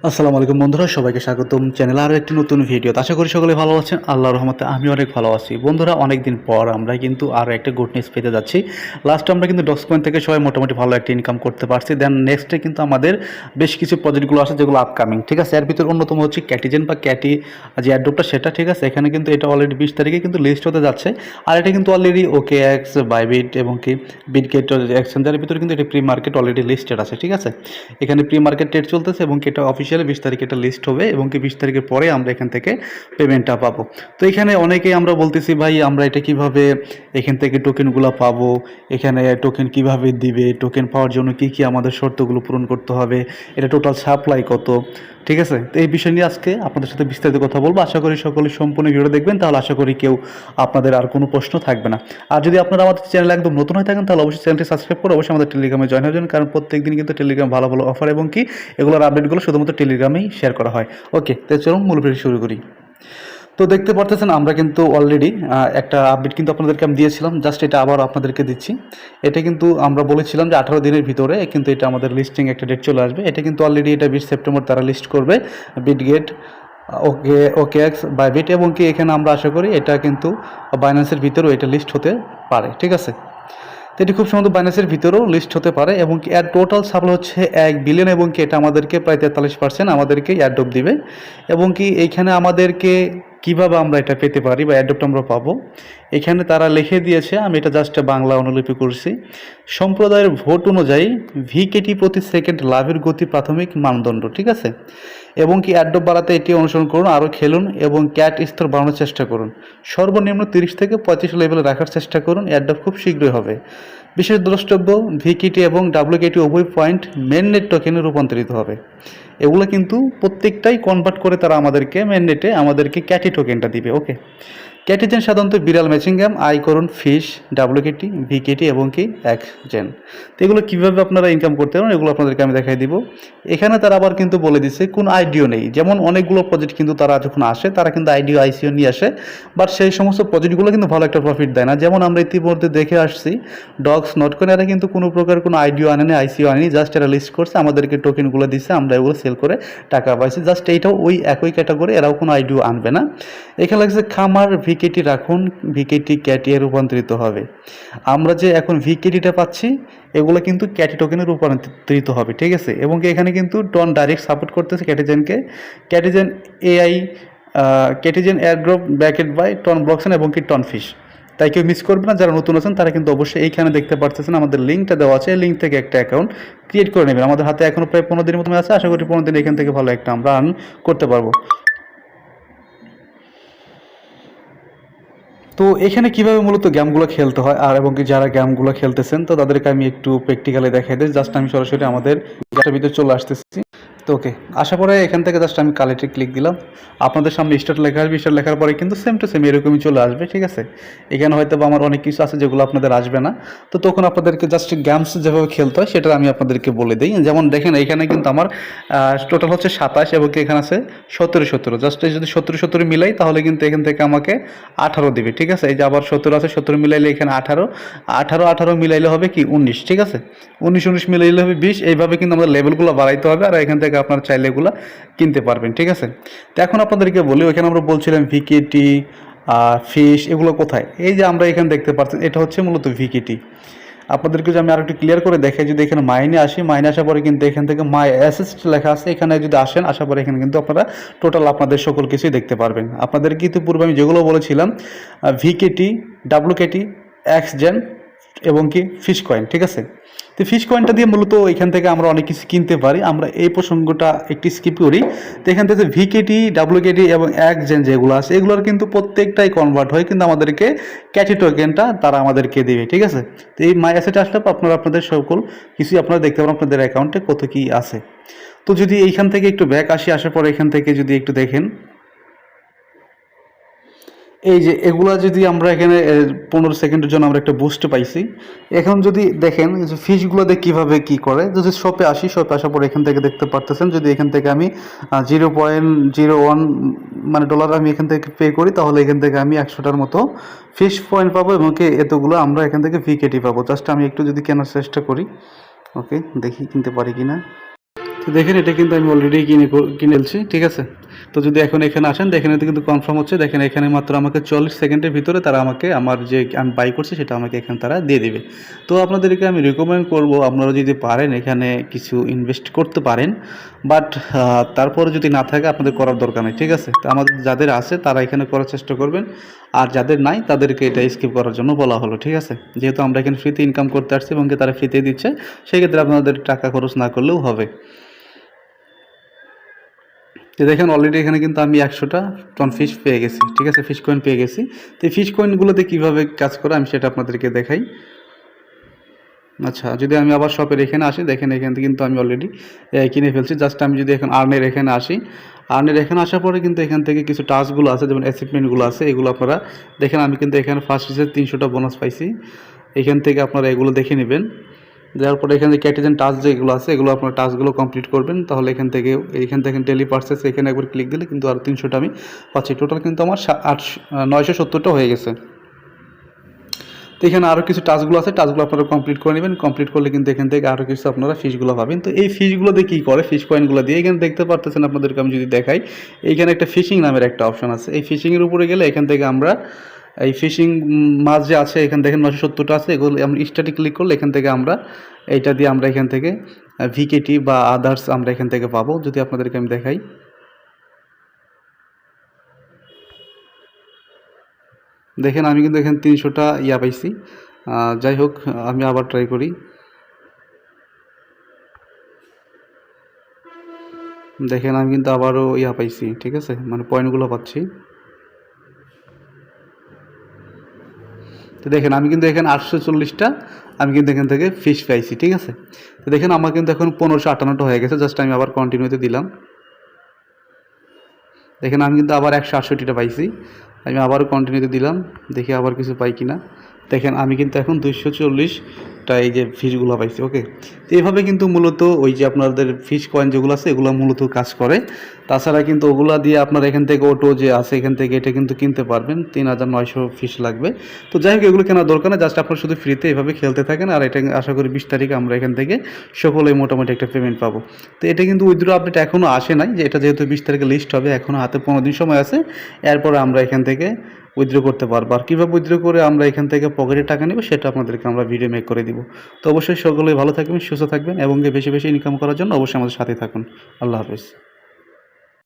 আসসালামু আলাইকুম বন্ধুরা, সবাইকে স্বাগতম চ্যানেলে আরও একটি নতুন ভিডিও। আশা করি সকলে ভালো আছেন। আল্লাহর রহমতে আমি অনেক ভালো আছি। বন্ধুরা, অনেক দিন পর আমরা কিন্তু আরও একটা গুড নিউজ পেতে যাচ্ছি। লাস্টে আমরা কিন্তু ডক্সকয়েন থেকে সবাই মোটামুটি ভালো একটা ইনকাম করতে পারছি। দেন নেক্সটে কিন্তু আমাদের বেশ কিছু প্রজেক্টগুলো আছে যেগুলো আপকামিং, ঠিক আছে। এর ভিতর অন্যতম হচ্ছে ক্যাটিজেন বা ক্যাটি যে অ্যাডোপটা, সেটা ঠিক আছে। এখানে কিন্তু এটা অলরেডি 20 তারিখে কিন্তু লিস্ট হতে যাচ্ছে। আর এটা কিন্তু অলরেডি ওকে এক্স, বাইবিট এবং কি বিটগেট এক্সচেঞ্জারের ভিতরে কিন্তু এটা প্রি মার্কেট অলরেডি লিস্টেড আছে, ঠিক আছে। এখানে প্রি মার্কেট ট্রেড চলতেছে এবং এটা অফিসিয়ালি 20 তারিখে এটা লিস্ট হবে এবং কি 20 তারিখের পরে আমরা এখান থেকে পেমেন্টটা পাবো। তো এখানে অনেকেই আমরা বলতেছি, ভাই আমরা এটা কিভাবে এখান থেকে টোকেনগুলো পাবো, এখানে টোকেন কিভাবে দিবে, টোকেন পাওয়ার জন্য কি কি আমাদের শর্তগুলো পূরণ করতে হবে, এটা টোটাল সাপ্লাই কত, ঠিক আছে। তো এই বিষয় নিয়ে আজকে আপনাদের সাথে বিস্তারিত কথা বলবো। আশা করি সকলে সম্পূর্ণ ভিডিও দেখবেন, তাহলে আশা করি কেউ আপনাদের আর কোনো প্রশ্ন থাকবে না। আর যদি আপনারা আমাদের চ্যানেল একদম নতুন হয়ে থাকেন তাহলে অবশ্যই চ্যানেলটি সাবস্ক্রাইব করে অবশ্যই আমাদের টেলিগ্রামে জয়েন হয়ে যান, কারণ প্রত্যেকদিন কিন্তু টেলিগ্রাম ভালো ভালো অফার এবং কি এগুলোর আপডেটগুলো শুধুমাত্র টেলিগ্রামেই শেয়ার করা হয়। ওকে, তো চলুন মূল ভিডিও শুরু করি। তো দেখতে পারতেছেন আমরা কিন্তু অলরেডি একটা আপডেট কিন্তু আপনাদেরকে আমি দিয়েছিলাম, জাস্ট এটা আবার আপনাদেরকে দিচ্ছি। এটা কিন্তু আমরা বলেছিলাম যে 18 দিনের ভিতরে কিন্তু এটা আমাদের লিস্টিং একটা ডেট চলে আসবে। এটা কিন্তু অলরেডি এটা 20 সেপ্টেম্বর তারা লিস্ট করবে বিটগেট, ওকে এক্স, বাইবিট এবং কি এখানে আমরা আশা করি এটা কিন্তু বাইন্যান্সের ভিতরেও এটা লিস্ট হতে পারে, ঠিক আছে। তো এটি খুব সম্ভবত বাইন্যান্সের ভিতরেও লিস্ট হতে পারে এবং কি এর টোটাল সাপ্লাই হচ্ছে 1 বিলিয়ন এবং কি এটা আমাদেরকে প্রায় 43% আমাদেরকে অ্যাডপ দিবে। এবং কি এইখানে আমাদেরকে কিভাবে আমরা এটা পেতে পারি বা অ্যাডপ্ট আমরা পাবো, এখানে তারা লিখে দিয়েছে, আমি এটা জাস্ট বাংলা অনুলিপি করছি। সম্প্রদায়ের ভোট অনুযায়ী ভিকেটি প্রতি সেকেন্ড লাভের গতি প্রাথমিক মানদণ্ড, ঠিক আছে। এবং কি অ্যাডপ বাড়াতে এটি অনুসরণ করুন, আরও খেলুন এবং ক্যাট স্তর বাড়ানোর চেষ্টা করুন। সর্বনিম্ন 30 থেকে 35 লেভেলে রাখার চেষ্টা করুন, অ্যাডপ খুব শীঘ্রই হবে। বিশেষ দ্রষ্টব্য, ভিকেটি এবং ডাব্লিউকেটি উভয় পয়েন্ট মেননেট টোকেনে রূপান্তরিত হবে। এগুলো কিন্তু প্রত্যেকটাই কনভার্ট করে তারা আমাদেরকে মেননেটে আমাদেরকে ক্যাটি টোকেনটা দিবে। ওকে, ক্যাটিজেন সাধারণত বিড়াল ম্যাচিং গেম, আইকরন, ফিশ, ডাব্লিউকেটি, ভিকেটি এবং কি এক্সজেন। তো এগুলো কীভাবে আপনারা ইনকাম করতে পারেন এগুলো আপনাদেরকে আমি দেখাই দিব। এখানে তারা আবার কিন্তু বলে দিচ্ছে কোন আইডিও নেই, যেমন অনেকগুলো প্রজেক্ট কিন্তু তারা যখন আসে তারা কিন্তু আইডিও আইসিও নিয়ে আসে, বাট সেই সমস্ত প্রজেক্টগুলো কিন্তু ভালো একটা প্রফিট দেয় না। যেমন আমরা ইতিমধ্যে দেখে আসছি ডগস নটকয়েন, এরা কিন্তু কোনো প্রকার কোনো আইডিও আনেনি, আইসিও আনেনি, জাস্ট এরা লিস্ট করছে, আমাদেরকে টোকেনগুলো দিচ্ছে, আমরা এগুলো সেল করে টাকা পাইছি। জাস্ট এইটাও ওই একই ক্যাটাগরি, এরাও কোনো আইডিও আনবে না। এখানে লাগছে খামার ভিকেটি রাখুন, ভিকেটি ক্যাটিয়ে রূপান্তরিত হবে। আমরা যে এখন ভিকেটিটা পাচ্ছি এগুলো কিন্তু ক্যাটি টোকেনে রূপান্তরিত হবে, ঠিক আছে। এবং এখানে কিন্তু টন ডাইরেক্ট সাপোর্ট করতেছে ক্যাটিজেনকে, Catizen AI, Catizen airdrop backed by TON blockchain এবং কি টন ফিশ। তাই কেউ মিস করবে না, যারা নতুন আছেন তারা কিন্তু অবশ্যই এইখানে দেখতে পারতেছেন আমাদের লিঙ্কটা দেওয়া আছে, লিঙ্ক থেকে একটা অ্যাকাউন্ট ক্রিয়েট করে নেবেন। আমাদের হাতে এখনও প্রায় 15 দিনের মতো আছে, আশা করি 15 দিন এখান থেকে ভালো একটা আমরা আর্ন করতে পারবো। তো এখানে কিভাবে মূলত গেমগুলো খেলতে হয় আর এবং কি যারা গেমগুলো খেলতেছেন তো তাদেরকে আমি একটু প্র্যাকটিক্যালি দেখাই দিই। জাস্ট আমি সরাসরি আমাদের গেমটার ভিতরে চলে আসতেছি। তো ওকে, আশা পরে এখান থেকে জাস্ট আমি কালেক্টে ক্লিক দিলাম, আপনাদের সামনে স্টার্ট লেখা আসবে। স্টার্ট লেখার পরে কিন্তু সেম টু সেম এরকমই চলে আসবে, ঠিক আছে। এখানে হয়তো বা আমার অনেক কিছু আছে যেগুলো আপনাদের আসবে না, তো তখন আপনাদেরকে জাস্ট গেমস যেভাবে খেলতে হয় সেটা আমি আপনাদেরকে বলে দিই। যেমন দেখেন এখানে কিন্তু আমার টোটাল হচ্ছে 27 এবং এখানে আছে 17। জাস্ট যদি 17 মিলাই তাহলে কিন্তু এখান থেকে আমাকে 18 দিবে, ঠিক আছে। এই যে আবার 17 আছে, 17 মিলাইলে এখানে 18 মিলাইলে হবে কি 19, ঠিক আছে। 19 মিলাইলে হবে 20। এইভাবে কিন্তু আমাদের লেভেলগুলো বাড়াইতে হবে, আর এখান থেকে আপনারা চাইলে এগুলো কিনতে পারবেন, ঠিক আছে। তো এখন আপনাদেরকে বলি, ওইখানে আমরা বলছিলাম ভিকেটি, ফিশ, এগুলো কোথায়। এই যে আমরা এখানে দেখতে পাচ্ছেন এটা হচ্ছে মূলত ভিকেটি। আপনাদেরকে যদি আমি আর একটু ক্লিয়ার করে দেখাই, যদি এখানে মাইনে আসি, মাইনে আসার পরে কিন্তু এখান থেকে মাই অ্যাসেস্ট লেখা আছে, এখানে যদি আসেন আসার পরে এখানে কিন্তু আপনারা টোটাল আপনাদের সকল কিছুই দেখতে পারবেন। আপনাদেরকে ইতিপূর্বে আমি যেগুলো বলেছিলাম ভিকেটি, ডাব্লুকেটি, এক্সজেন এবং কি ফিশ কয়েন, ঠিক আছে। তো ফিশ কয়েনটা দিয়ে মূলত এখান থেকে আমরা অনেক কিছু কিনতে পারি। আমরা এই প্রসঙ্গটা একটি স্কিপ করি। তো এখান থেকে ভিকেটি, ডাব্লুকেটি এবং এক্সজেন যেগুলো আছে এগুলোর কিন্তু প্রত্যেকটাই কনভার্ট হয় কিন্তু আমাদেরকে ক্যাটি টোকেনটা তারা আমাদেরকে দেবে, ঠিক আছে। তো এই মাই অ্যাসেট আসলে আপনারা আপনাদের সকল কিছুই আপনারা দেখতে পারেন আপনাদের অ্যাকাউন্টে কত কি আছে। তো যদি এইখান থেকে একটু ব্যাক আসি, আসার পরে এখান থেকে যদি একটু দেখেন এই যে এগুলা যদি আমরা এখানে 15 সেকেন্ডের জন্য আমরা একটা বুস্ট পাইছি। এখন যদি দেখেন যে ফিশগুলোতে কীভাবে কি করে, যদি শপে আসি, শপে আসার পর এখান থেকে দেখতে পারতেছেন, যদি এখান থেকে আমি 0.01 মানে ডলার আমি এখান থেকে পে করি তাহলে এখান থেকে আমি 100টার মতো ফিশ পয়েন্ট পাবো এবং এতগুলো আমরা এখান থেকে ভিকেটি পাবো। জাস্ট আমি একটু যদি কেনার চেষ্টা করি, ওকে দেখি কিনতে পারি কিনা। তো দেখেন এটা কিন্তু আমি অলরেডি কিনে ফেলছি, ঠিক আছে। তো যদি এখন এখানে আসেন দেখেন এটা কিন্তু কনফার্ম হচ্ছে, দেখেন এখানে মাত্র আমাকে 40 সেকেন্ডের ভিতরে তারা আমাকে আমার যে আমি বাই করছি সেটা আমাকে এখানে তারা দিয়ে দিবে। তো আপনাদেরকে আমি রিকমেন্ড করব আপনারা যদি পারেন এখানে কিছু ইনভেস্ট করতে পারেন, বাট তারপরে যদি না থাকে আপনাদের করার দরকার নেই, ঠিক আছে। তো আমাদের যাদের আছে তারা এখানে করার চেষ্টা করবেন, আর যাদের নাই তাদেরকে এটা স্কিপ করার জন্য বলা হলো, ঠিক আছে। যেহেতু আমরা এখানে ফ্রিতে ইনকাম করতে আসছি এবং তারা ফ্রিতে দিচ্ছে, সেক্ষেত্রে আপনাদের টাকা খরচ না করলেও হবে। তো দেখেন অলরেডি এখানে কিন্তু আমি 100টা টন ফিশ পেয়ে গেছি, ঠিক আছে, ফিশ কয়েন পেয়ে গেছি। তো এই ফিশ কয়েনগুলোতে কীভাবে কাজ করে আমি সেটা আপনাদেরকে দেখাই। আচ্ছা, যদি আমি আবার শপের এখানে আসি, দেখেন এখান থেকে কিন্তু আমি অলরেডি কিনে ফেলছি। জাস্ট আমি যদি এখন আর্নের এখানে আসি, আর্নের এখানে আসার পরে কিন্তু এখান থেকে কিছু টাস্কগুলো আছে, যেমন অ্যাচিভমেন্টগুলো আছে, এগুলো আপনারা দেখেন। আমি কিন্তু এখানে ফার্স্ট হিসেবে 300টা বোনাস পাইছি, এখান থেকে আপনারা এগুলো দেখে নেবেন। দেওয়ার পরে এখানে ক্যাটিজেন টাস্ক যেগুলো আছে এগুলো আপনার টাস্কগুলো কমপ্লিট করবেন, তাহলে এখান থেকে ডেলি পার্সেস এখানে একবার ক্লিক দিলে কিন্তু আরও 300টা আমি পাচ্ছি। টোটাল কিন্তু আমার 970টা হয়ে গেছে। তো এখানে আরও কিছু টাস্কগুলো আছে, টাস্কগুলো আপনারা কমপ্লিট করে নেবেন। কমপ্লিট করলে কিন্তু এখান থেকে আরও কিছু আপনারা ফিশগুলো পাবেন। তো এই ফিশগুলো দিয়ে কী করে, ফিশ কয়েনগুলো দিয়ে এখানে দেখতে পারতেছেন আপনাদেরকে আমি যদি দেখাই, এইখানে একটা ফিশিং নামের একটা অপশন আছে। এই ফিশিংয়ের উপরে গেলে এখান থেকে আমরা এই ফিশিং মাছ যে আছে এখানে দেখেন 970টা আছে, এগুলো আমরা স্টার্টে ক্লিক করলে এখান থেকে আমরা এইটা দিয়ে আমরা এখান থেকে ভিকেটি বা আদার্স আমরা এখান থেকে পাবো। যদি আপনাদেরকে আমি দেখাই, দেখেন আমি কিন্তু এখানে 300টা পাইছি। যাই হোক আমি আবার ট্রাই করি। দেখেন আমি কিন্তু আবারও পাইছি, ঠিক আছে, মানে পয়েন্টগুলো পাচ্ছি। তো দেখেন আমি কিন্তু এখানে 840টা আমি কিন্তু এখান থেকে ফিশ পাইছি, ঠিক আছে। তো দেখেন আমার কিন্তু এখন 1558টা হয়ে গেছে। জাস্ট আমি আবার কন্টিনিউতে দিলাম, দেখেন আমি কিন্তু আবার 168টা পাইছি। আমি আবারও কন্টিনিউতে দিলাম, দেখি আবার কিছু পাই কিনা। দেখেন আমি কিন্তু এখন 240টা এই যে ফিশগুলো পাইছি, ওকে। তো এইভাবে কিন্তু মূলত ওই যে আপনাদের ফিশ কয়েন যেগুলো আছে এগুলো মূলত কাজ করে। তাছাড়া কিন্তু ওগুলা দিয়ে আপনার এখান থেকে অটো যে আছে এখান থেকে এটা কিন্তু কিনতে পারবেন, 3900 ফিশ লাগবে। তো যাই হোক এগুলো কেনার দরকার নেই, জাস্ট আপনার শুধু ফ্রিতে এভাবে খেলতে থাকেন। আর এটা আশা করি 20 তারিখে আমরা এখান থেকে সকলেই মোটামুটি একটা পেমেন্ট পাবো। তো এটা কিন্তু উইথড্র আপডেট এখনও আসে নাই, যে এটা যেহেতু 20 তারিখে লিস্ট হবে, এখনও হাতে 15 দিন সময় আছে। এরপরে আমরা এখান থেকে উইথড্র করতে পারবো। আর কীভাবে উইথড্র করে আমরা এখান থেকে পকেটে টাকা নেব সেটা আপনাদেরকে আমরা ভিডিও মেক করে দিব। তো অবশ্যই সকলেই ভালো থাকবেন, সুস্থ থাকবেন এবং বেশি বেশি ইনকাম করার জন্য অবশ্যই আমাদের সাথে থাকুন। আল্লাহ হাফেজ।